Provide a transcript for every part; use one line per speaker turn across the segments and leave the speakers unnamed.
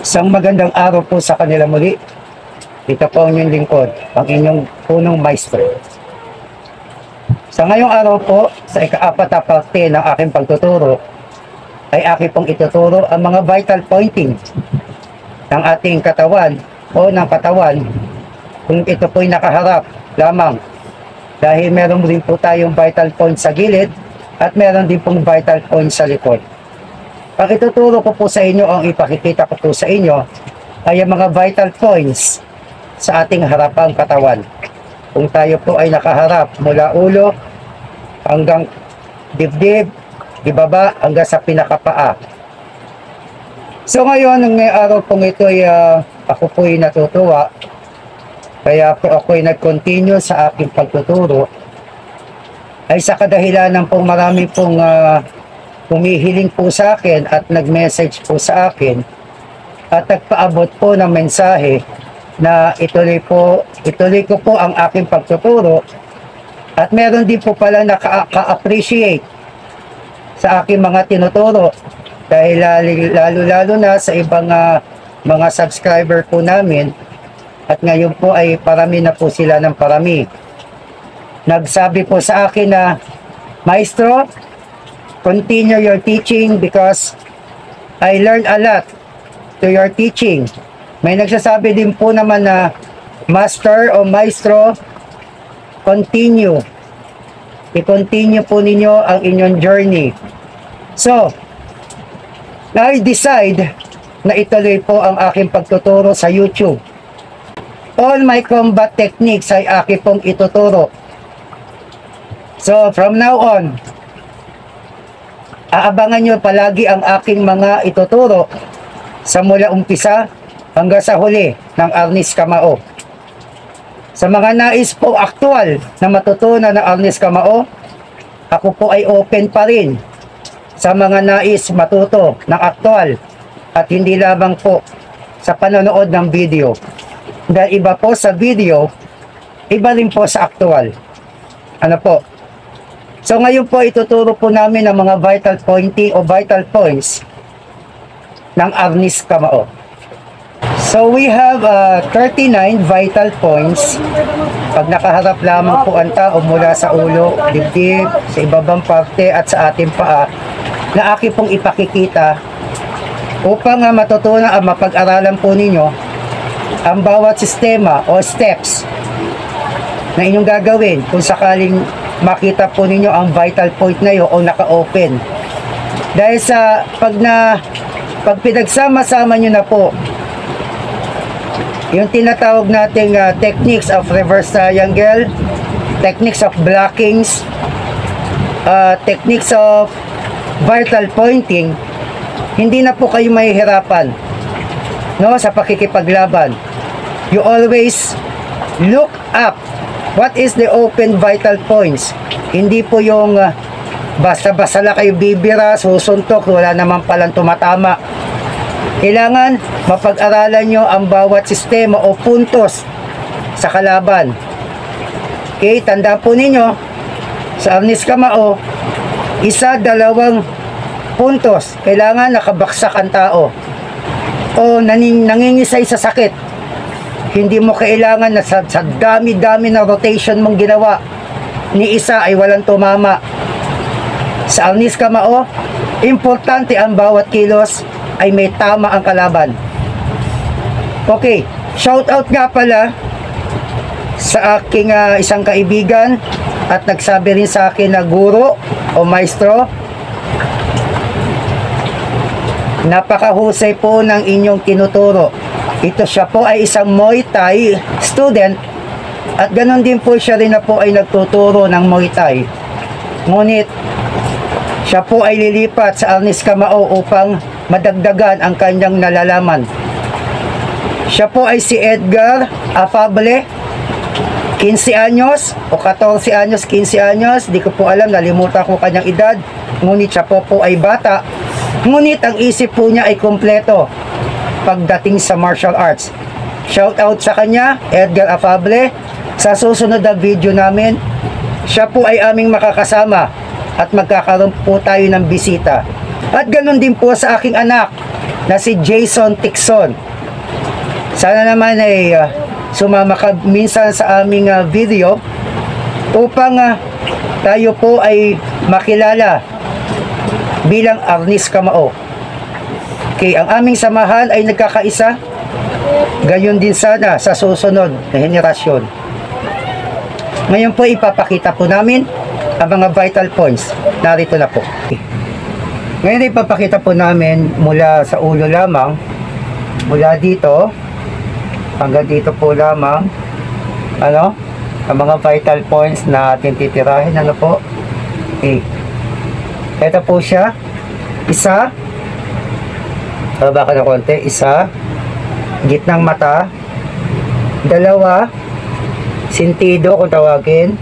Isang magandang araw po sa kanila muli. Ito po ang inyong lingkod, ang inyong punong maestro. Sa ngayong araw po, sa ika-4 na parte ng aking pagtuturo, ay aking pong ituturo ang mga vital pointing ng ating katawan o ng katawan kung ito po'y nakaharap lamang. Dahil meron din po tayong vital point sa gilid at meron din pong vital point sa likod. Ang ituturo ko po sa inyo, ang ipakikita ko po sa inyo, ay ang mga vital points sa ating harapang katawan. Kung tayo po ay nakaharap mula ulo hanggang dibdib, ibaba hanggang sa pinakapaa. So ngayon, ng araw pong ito ay ako po ay natutuwa. Kaya po ako ay nag-continue sa aking pagtuturo ay sa kadahilanan pong marami pong humihiling po sa akin at nag-message po sa akin at nagpaabot po ng mensahe na ituloy ko po ang aking pagtuturo at meron din po pala naka-appreciate sa aking mga tinuturo dahil lalo na sa ibang mga subscriber po namin at ngayon po ay parami na po sila ng parami. Nagsabi po sa akin na, Maestro, continue your teaching because I learned a lot to your teaching. May nagsasabi din po naman na Master o Maestro, continue. I-continue po ninyo ang inyong journey. So, I decide na ituloy po ang aking pagtuturo sa YouTube. All my combat techniques ay aking pong ituturo. So, from now on, aabangan nyo palagi ang aking mga ituturo sa mula umpisa hanggang sa huli ng Arnis Kamao. Sa mga nais po aktual na matutunan ng Arnis Kamao, ako po ay open pa rin sa mga nais matuto ng aktual at hindi lamang po sa panonood ng video. Dahil iba po sa video, iba rin po sa aktual. Ano po? So ngayon po ituturo po namin ang mga vital pointing o vital points ng Arnis Kamao. So we have 39 vital points. Pag nakaharap lamang po ang tao mula sa ulo, dibdib, sa ibabang parte at sa ating paa na aking pong ipakikita upang matutunan at mapag-aralan po ninyo ang bawat sistema o steps na inyong gagawin kung sakaling makita po ninyo ang vital point na yun o naka-open. Dahil sa pag pinagsama-sama nyo na po yung tinatawag nating techniques of reverse triangle, techniques of blockings, techniques of vital pointing, hindi na po kayo mahihirapan sa pakikipaglaban. You always look up. What is the open vital points? Hindi po yung basta-basta lang kayo bibira, susuntok, wala naman palang tumatama. Kailangan mapag-aralan nyo ang bawat sistema o puntos sa kalaban. Okay, tandaan po ninyo, sa Arnis Kamao, 1, 2 puntos. Kailangan nakabaksak ang tao o nangingisay sa sakit. Hindi mo kailangan na sa dami-dami na rotation mong ginawa ni isa ay walang tumama. Sa Arnis Kamao, importante ang bawat kilos ay may tama ang kalaban. Okay, shout out nga pala sa aking isang kaibigan at nagsabi rin sa akin na guro o maestro, napakahusay po ng inyong tinuturo. Ito siya po ay isang Muay Thai student at ganon din po siya rin na po ay nagtuturo ng Muay Thai. Ngunit siya po ay lilipat sa Arnis Kamao upang madagdagan ang kanyang nalalaman. Siya po ay si Edgar Afable, 15 anyos o 14 anyos, 15 anyos, di ko po alam, nalimutan ko kanyang edad. Ngunit siya po ay bata. Ngunit ang isip po niya ay kompleto pagdating sa martial arts. Shout out sa kanya, Edgar Afable. Sa susunod na video namin, siya po ay aming makakasama at magkakaroon po tayo ng bisita. At ganun din po sa aking anak na si Jason Tixon. Sana naman ay sumama ka minsan sa aming video upang tayo po ay makilala bilang Arnis Kamao. Okay, ang aming samahan ay nagkakaisa. Gayon din sana sa susunod na henerasyon. Ngayon po ipapakita po namin ang mga vital points. Narito na po. Okay. Ngayon ipapakita po namin mula sa ulo lamang, mula dito hanggang dito po lamang, ang mga vital points na ating titirahin. Ano po? Okay. Ito po siya. Isa. Baba ka na konti. Isa. Gitnang mata. Dalawa. Sentido kung tawagin.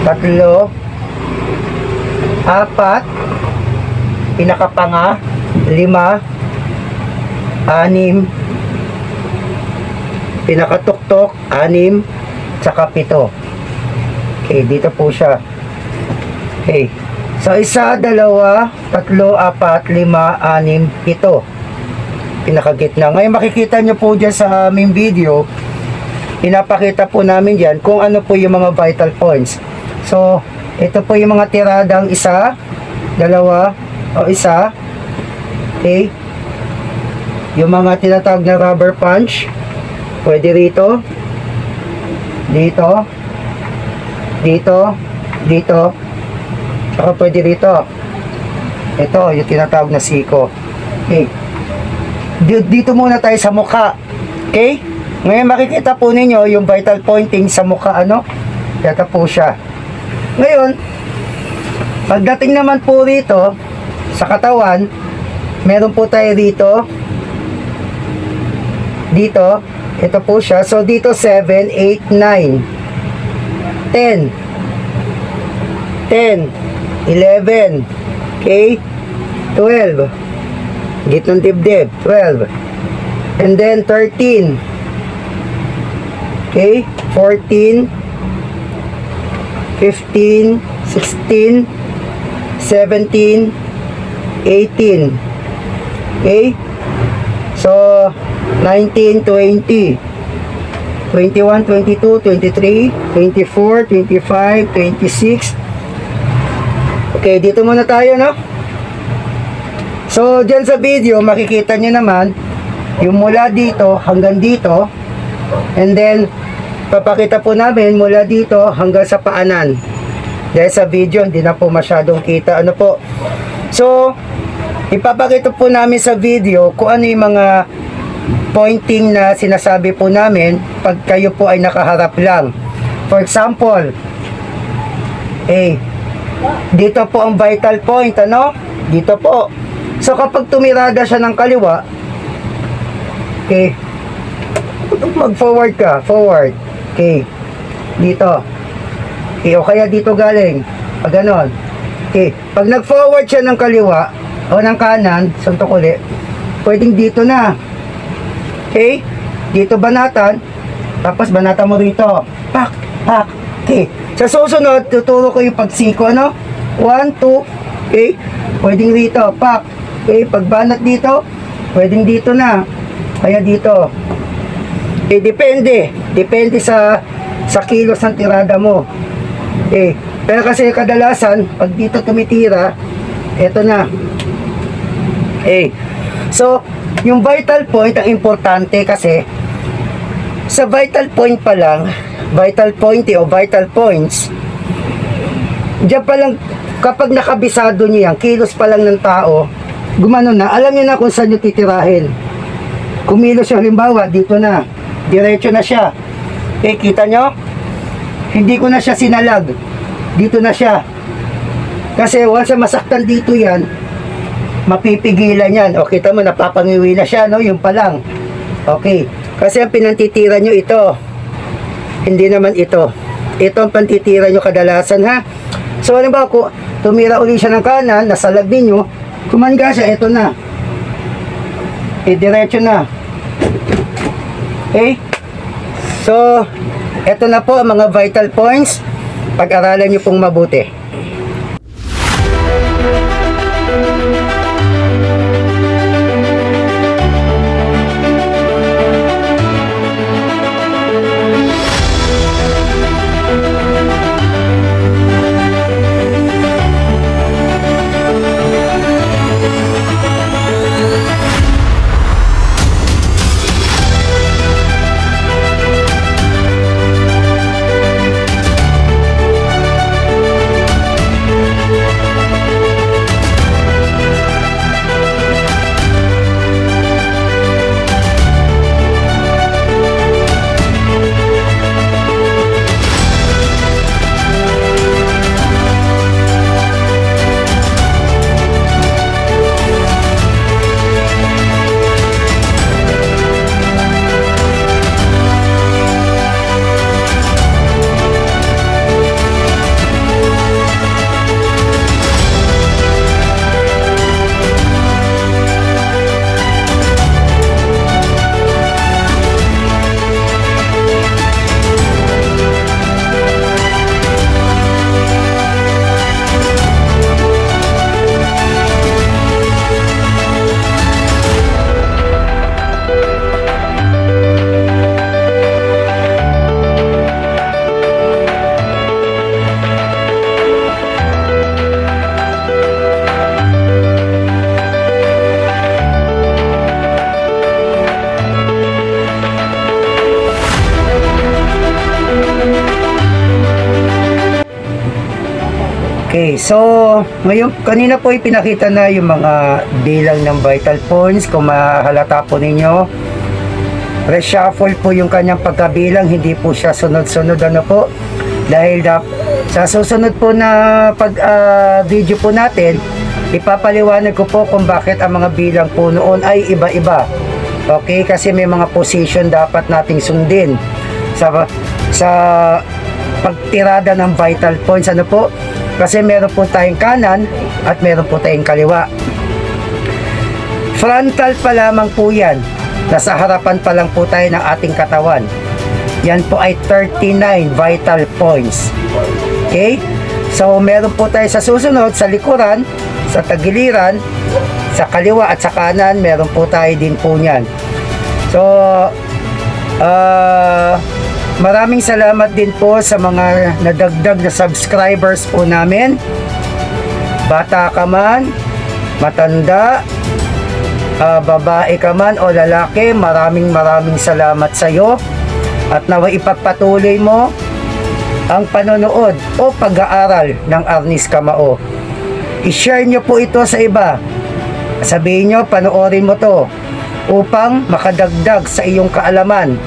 Tatlo. Apat. Pinakapanga. 5. 6. Pinakatuktok. 6. Tsaka 7. Okay, dito po siya. Okay. So, 1, 2, 3, 4, 5, 6, 7. Pinakagitna. Ngayon makikita nyo po dyan sa aming video, pinapakita po namin dyan kung ano po yung mga vital points. So, ito po yung mga tiradang 1, 2, o 1. Okay. Yung mga tinatawag na rubber punch, pwede rito, dito, dito, dito, saka pwede rito. Ito, yung tinatawag na siko. Okay. Dito muna tayo sa mukha. Okay? Ngayon makikita po ninyo yung vital pointing sa mukha, Ito po siya. Ngayon, pagdating naman po rito, sa katawan, meron po tayo rito. Dito, ito po siya. So, dito 7, 8, 9, 10, 10, 11, okay, 12, gitnang dibdib, 12, and then 13, okay, 14, 15, 16, 17, 18, okay, so 19, 20, 21, 22, 23, 24, 25, 26. Okay, dito muna tayo, So, dyan sa video, makikita nyo naman yung mula dito hanggang dito. And then, papakita po namin mula dito hanggang sa paanan. Dahil sa video, hindi na po masyadong kita. So, ipapakita po namin sa video kung ano yung mga pointing na sinasabi po namin pag kayo po ay nakaharap lang. For example, dito po ang vital point, Dito po. So, kapag tumirada siya ng kaliwa, okay, mag-forward ka, forward, okay, dito, okay, o kaya dito galing, pag ganon, okay, pag nag-forward siya ng kaliwa, o ng kanan, suntok ulit, pwedeng dito na, okay, dito banatan, tapos banatan mo rito, pak, pak, okay, sa susunod, tuturo ko yung pagsiko, 1, 2, okay, pwedeng rito, pak, okay, pagbanat dito, pwedeng dito na, kaya dito. Depende sa kilos ng tirada mo. Pero kasi kadalasan, pag dito tumitira, eto na. So, yung vital point, ang importante kasi, sa vital point pa lang, vital point o vital points, diyan pa lang, kapag nakabisado nyo yan, kilos pa lang ng tao, gumano na, alam niyo na kung saan nyo titirahin. Kumilos yung halimbawa, dito na, diretso na siya. Kita nyo? Hindi ko na siya sinalag. Dito na siya. Kasi once masaktan dito yan, mapipigilan yan. O, kita mo, napapangiwi na siya, yung pa lang. Okay. Kasi ang pinantitira nyo ito. Hindi naman ito. Ito ang pantitira nyo kadalasan, ha? So, halimbawa, kung tumira uli siya ng kanan, nasalag ninyo, kumangga siya, ito na. Diretso na. Okay? So, ito na po ang mga vital points. Pag-aralan nyo pong mabuti. Okay, so ngayon, kanina po ipinakita na yung mga bilang ng vital points. Kung mahalata po ninyo, reshuffle po yung kanyang pagkabilang, hindi po siya sunod-sunod ano po. Dahil sa susunod po na video po natin, ipapaliwanag ko po kung bakit ang mga bilang po noon ay iba-iba. Okay, kasi may mga position dapat nating sundin sa pagtirada ng vital points ano po. Kasi meron po tayong kanan at meron po tayong kaliwa. Frontal pa lamang po yan. Nasa harapan pa lang po tayo ng ating katawan. Yan po ay 39 vital points. Okay? So meron po tayo sa susunod, sa likuran, sa tagiliran, sa kaliwa at sa kanan, meron po tayo din po niyan. So maraming salamat din po sa mga nadagdag na subscribers po namin. Bata ka man, matanda, babae ka man o lalaki, maraming salamat sa iyo. At naway ipagpatuloy mo ang panonood o pag-aaral ng Arnis Kamao. I-share nyo po ito sa iba. Sabihin nyo, panoorin mo to upang makadagdag sa iyong kaalaman.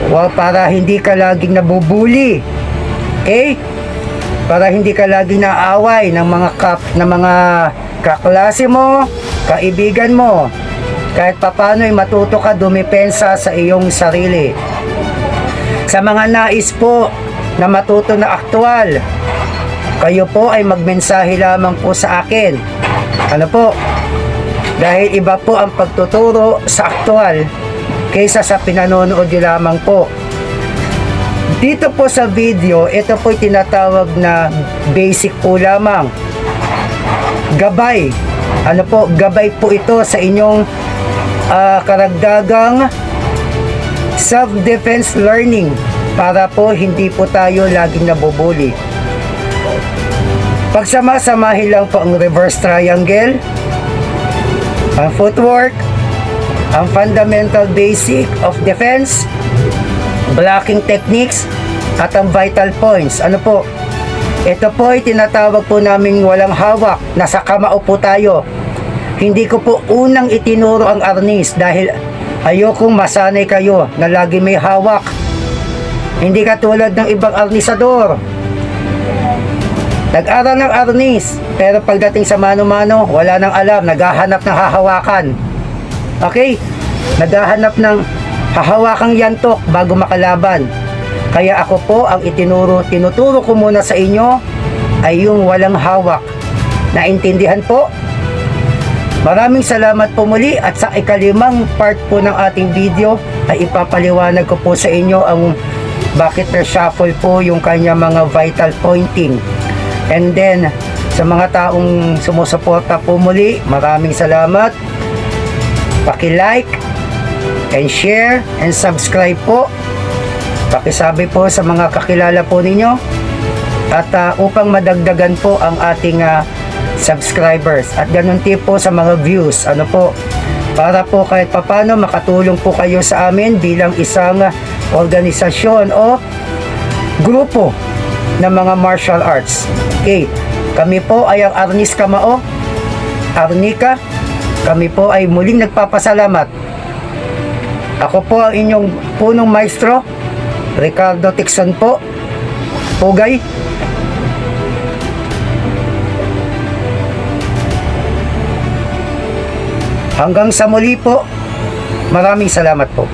Para hindi ka laging nabubuli. Okay? Para hindi ka laging naaway ng mga kaklase mo, kaibigan mo. Kahit papano ay matuto ka dumepensa sa iyong sarili. Sa mga nais po na matuto na aktual, kayo po ay magmensahe lamang po sa akin. Ano po? Dahil iba po ang pagtuturo sa aktual kaysa sa pinanonood nyo lamang po. Dito po sa video, ito po tinatawag na basic po lamang. Gabay. Ano po? Gabay po ito sa inyong karagdagang self-defense learning para po hindi po tayo laging nabubuli. Pagsama-samahin lang po ang reverse triangle, ang footwork, ang fundamental basic of defense, blocking techniques, at ang vital points. Ano po? Ito po ay tinatawag po namin walang hawak. Nasa kamao po tayo. Hindi ko po unang itinuro ang arnis dahil ayokong masanay kayo na lagi may hawak. Hindi katulad ng ibang arnisador. Nag-aral ng arnis, pero pagdating sa mano-mano, wala nang alam, naghahanap ng hahawakan. Okay? Naghahanap ng hahawakang yantok bago makalaban. Kaya ako po ang tinuturo ko muna sa inyo ay yung walang hawak. Naintindihan po? Maraming salamat po muli at sa ikalimang part po ng ating video ay ipapaliwanag ko po sa inyo ang bakit reshuffle po yung kanya mga vital pointing. And then, sa mga taong sumusuporta po muli, maraming salamat. Paki-like and share and subscribe po. Pakisabi po sa mga kakilala po ninyo at upang madagdagan po ang ating subscribers at ganun din po sa mga views. Ano po? Para po kahit papano makatulong po kayo sa amin bilang isang organisasyon o grupo ng mga martial arts. Okay. Kami po ay ang Arnis Kamao, Arnica. Kami po ay muling nagpapasalamat. Ako po ang inyong punong maestro, Ricardo Tixon po. Pugay. Hanggang sa muli po. Maraming salamat po.